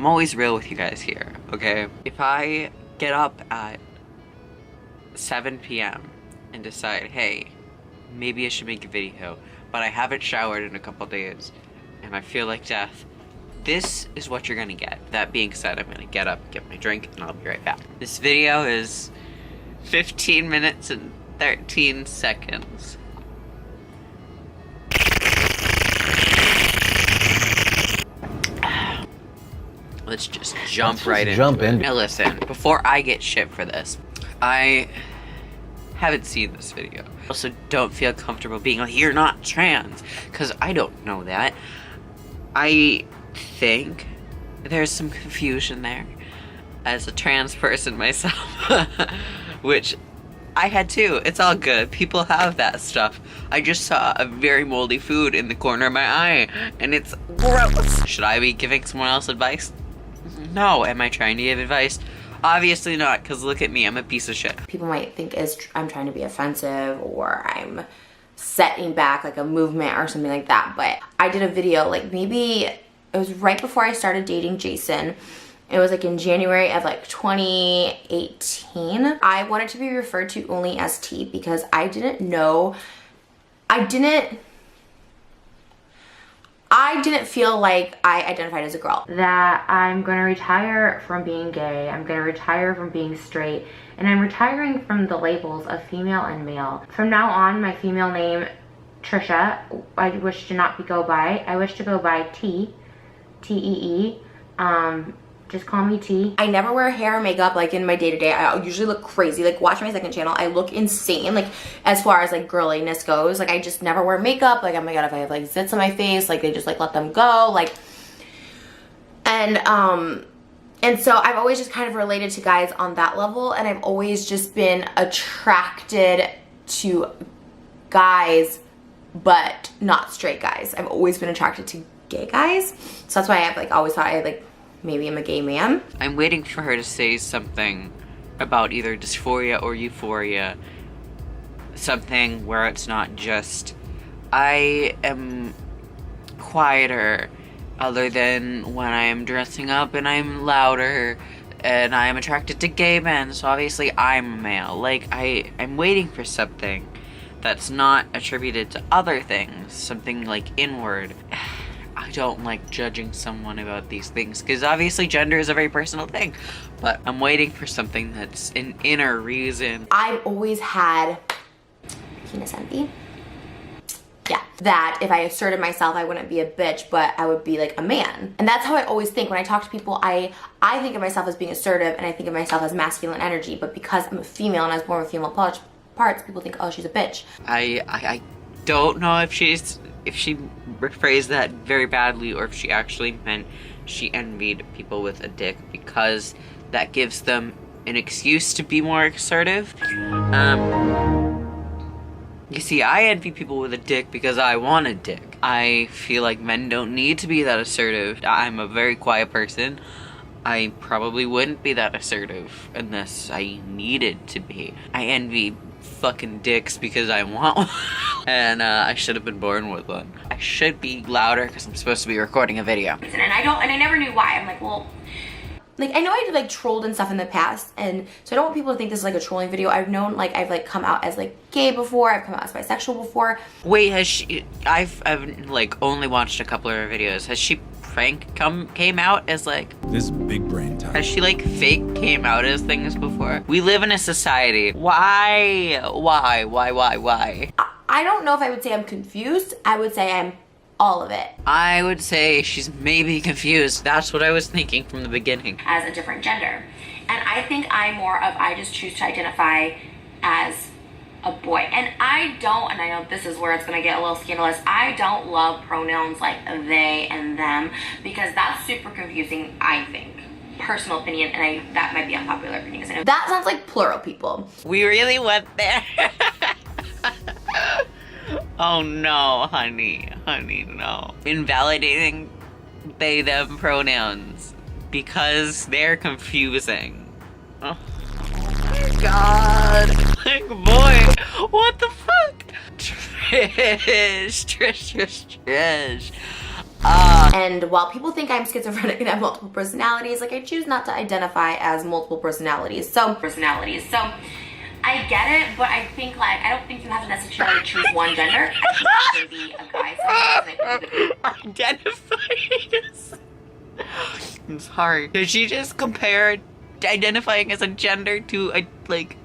I'm always real with you guys here, okay? If I get up at 7 p.m. and decide, hey, maybe I should make a video, but I haven't showered in a couple days and I feel like death, this is what you're gonna get. That being said, I'm gonna get up, get my drink, and I'll be right back. This video is 15 minutes and 13 seconds. Let's just jump right in. Now listen, before I get shit for this, I haven't seen this video. Also, don't feel comfortable being like, you're not trans, because I don't know that. I think there's some confusion there as a trans person myself, which I had too. It's all good. People have that stuff. I just saw a very moldy food in the corner of my eye, and it's gross. Should I be giving someone else advice? No. Am I trying to give advice? Obviously not, because look at me, I'm a piece of shit. People might think I'm trying to be offensive or I'm setting back like a movement or something like that, but I did a video, like maybe it was right before I started dating Jason. It was like in January of like 2018. I wanted to be referred to only as T because I didn't feel like I identified as a girl. That I'm gonna retire from being gay, I'm gonna retire from being straight, and I'm retiring from the labels of female and male. From now on, my female name, Trisha, I wish to not go by. I wish to go by T, T-E-E. Just call me T. I never wear hair or makeup like in my day-to-day. I usually look crazy. Like watch my second channel, I look insane. Like as far as like girliness goes, like I just never wear makeup. Like oh my god, if I have like zits on my face, like they just like let them go. Like and so I've always just kind of related to guys on that level, and I've always just been attracted to guys but not straight guys. I've always been attracted to gay guys. So that's why I've like always thought maybe I'm a gay man. I'm waiting for her to say something about either dysphoria or euphoria. Something where it's not just, I am quieter other than when I am dressing up and I'm louder and I am attracted to gay men, so obviously I'm a male. Like, I'm waiting for something that's not attributed to other things, something like inward. I don't like judging someone about these things because obviously gender is a very personal thing, but I'm waiting for something that's an inner reason. I've always had penis envy. Yeah, that if I asserted myself, I wouldn't be a bitch, but I would be like a man. And that's how I always think when I talk to people. I think of myself as being assertive and I think of myself as masculine energy, but because I'm a female and I was born with female parts, people think, oh, she's a bitch. I don't know if she rephrased that very badly or if she actually meant she envied people with a dick because that gives them an excuse to be more assertive. You see, I envy people with a dick because I want a dick. I feel like men don't need to be that assertive. I'm a very quiet person. I probably wouldn't be that assertive unless I needed to be. I envy fucking dicks because I want one. And I should have been born with one. I should be louder because I'm supposed to be recording a video. And I never knew why. I'm like, well, like I know I've like trolled and stuff in the past, and so I don't want people to think this is like a trolling video. I've known like I've like come out as like gay before, I've come out as bisexual before. Wait, has she, I've like only watched a couple of her videos. Has she came out as like this big brain time? Has she like fake came out as things before? We live in a society. Why? I don't know if I would say I'm confused. I would say I'm all of it. I would say she's maybe confused. That's what I was thinking from the beginning. As a different gender. And I think I'm more of, I just choose to identify as a boy. And I don't, and I know this is where it's gonna get a little scandalous, I don't love pronouns like they and them because that's super confusing, I think. Personal opinion, and that might be unpopular opinion because I know that sounds like plural people. We really went there. Oh no, honey, no. Invalidating they, them pronouns because they're confusing. Oh my god. Like, boy, what the fuck? Trish. And while people think I'm schizophrenic and have multiple personalities, like I choose not to identify as multiple personalities. So I get it, but I think like, I don't think you have to necessarily choose one gender. I think you can be a guy. Identifying as... I'm sorry. Did she just compare identifying as a gender to a, like,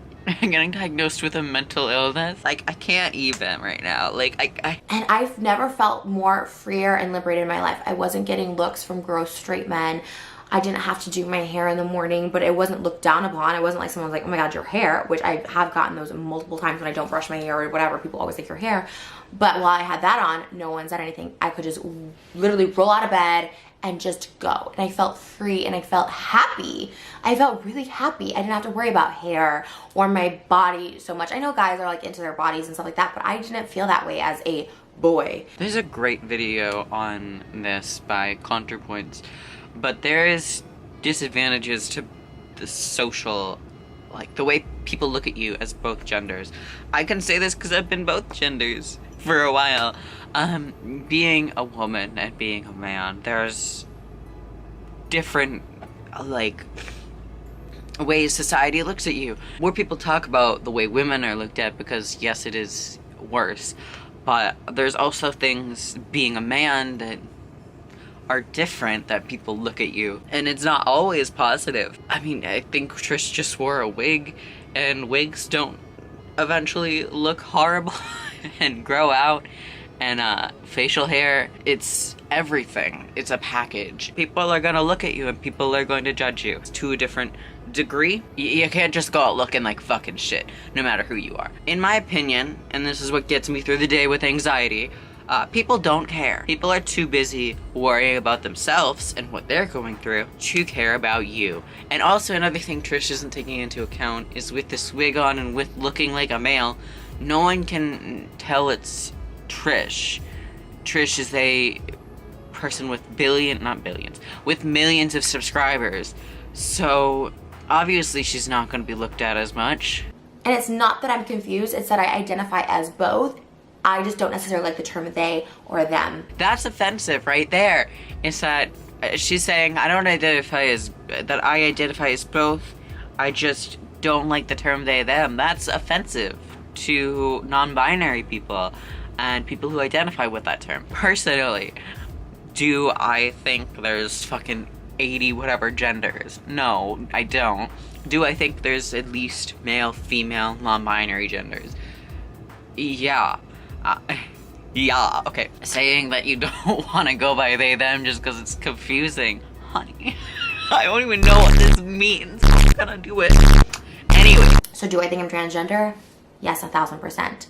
getting diagnosed with a mental illness? Like, I can't even right now. Like, And I've never felt more freer and liberated in my life. I wasn't getting looks from gross straight men. I didn't have to do my hair in the morning, but it wasn't looked down upon. It wasn't like someone was like, oh my God, your hair, which I have gotten those multiple times when I don't brush my hair or whatever. People always like your hair. But while I had that on, no one said anything. I could just literally roll out of bed and just go. And I felt free and I felt happy. I felt really happy. I didn't have to worry about hair or my body so much. I know guys are like into their bodies and stuff like that, but I didn't feel that way as a boy. There's a great video on this by ContraPoints, but there is disadvantages to the social, like the way people look at you as both genders. I can say this because I've been both genders for a while. Being a woman and being a man, there's different, like, ways society looks at you. More people talk about the way women are looked at because, yes, it is worse, but there's also things being a man that are different that people look at you, and it's not always positive. I mean, I think Trish just wore a wig, and wigs don't eventually look horrible and grow out, and facial hair, it's everything. It's a package. People are gonna look at you and people are going to judge you to a different degree. You can't just go out looking like fucking shit, no matter who you are. In my opinion, and this is what gets me through the day with anxiety, people don't care. People are too busy worrying about themselves and what they're going through to care about you. And also another thing Trish isn't taking into account is with this wig on and with looking like a male, no one can tell it's Trish. Trish is a person with with millions of subscribers. So obviously she's not going to be looked at as much. And it's not that I'm confused, it's that I identify as both. I just don't necessarily like the term they or them. That's offensive right there. It's that she's saying, I identify as both. I just don't like the term they, them. That's offensive to non-binary people and people who identify with that term. Personally, do I think there's fucking 80 whatever genders? No, I don't. Do I think there's at least male, female, non-binary genders? Yeah. Yeah, okay. Saying that you don't want to go by they, them just because it's confusing. Honey, I don't even know what this means. I'm gonna do it. Anyway. So do I think I'm transgender? Yes, 1000%.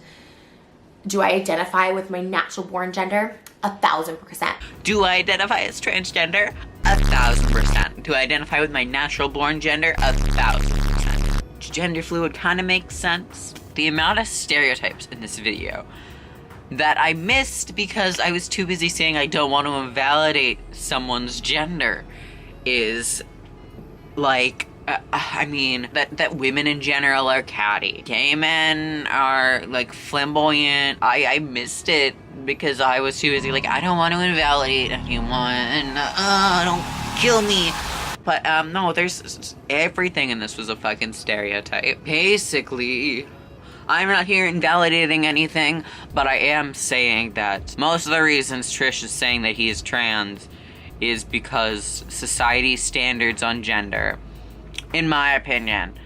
Do I identify with my natural born gender? 1000%. Do I identify as transgender? 1000%. Do I identify with my natural born gender? 1000%. Gender fluid kind of makes sense. The amount of stereotypes in this video that I missed because I was too busy saying I don't want to invalidate someone's gender is like, I mean, that women in general are catty. Gay men are like flamboyant. I missed it because I was too busy like, I don't want to invalidate anyone. Don't kill me. But no, there's everything in this was a fucking stereotype. Basically, I'm not here invalidating anything, but I am saying that most of the reasons Trish is saying that he is trans is because society's standards on gender, in my opinion.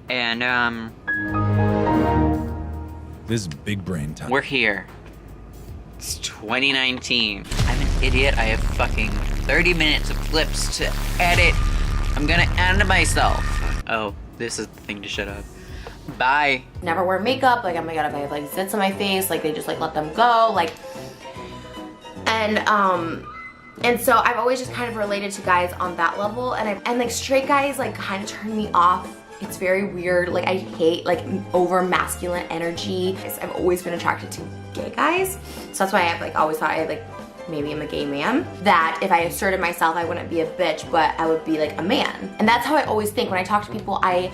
And, this is big brain time. We're here. It's 2019. I'm an idiot. I have fucking 30 minutes of clips to edit. I'm gonna end myself. Oh, this is the thing to shut up. Bye. Never wear makeup. Like, oh my god, if I have like zits on my face, like they just like let them go. Like, and so I've always just kind of related to guys on that level, and like straight guys like kind of turn me off. It's very weird. Like I hate like over masculine energy. I've always been attracted to gay guys, so that's why I've like always thought I like maybe I'm a gay man, that if I asserted myself, I wouldn't be a bitch, but I would be like a man. And that's how I always think. When I talk to people, I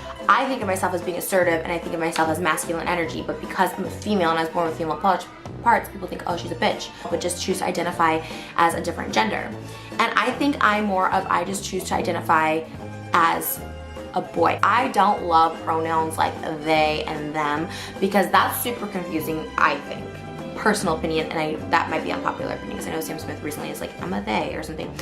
think of myself as being assertive, and I think of myself as masculine energy, but because I'm a female and I was born with female parts, people think, oh, she's a bitch, but just choose to identify as a different gender. And I think I'm more of, I just choose to identify as a boy. I don't love pronouns like they and them, because that's super confusing, I think. Personal opinion, and that might be unpopular opinion, because I know Sam Smith recently is like, I'm a they or something.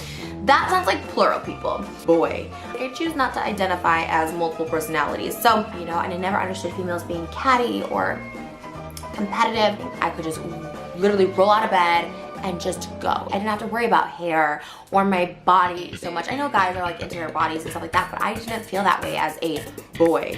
That sounds like plural people. Boy. I choose not to identify as multiple personalities. So, you know, and I never understood females being catty or competitive. I could just literally roll out of bed and just go. I didn't have to worry about hair or my body so much. I know guys are like into their bodies and stuff like that, but I didn't feel that way as a boy.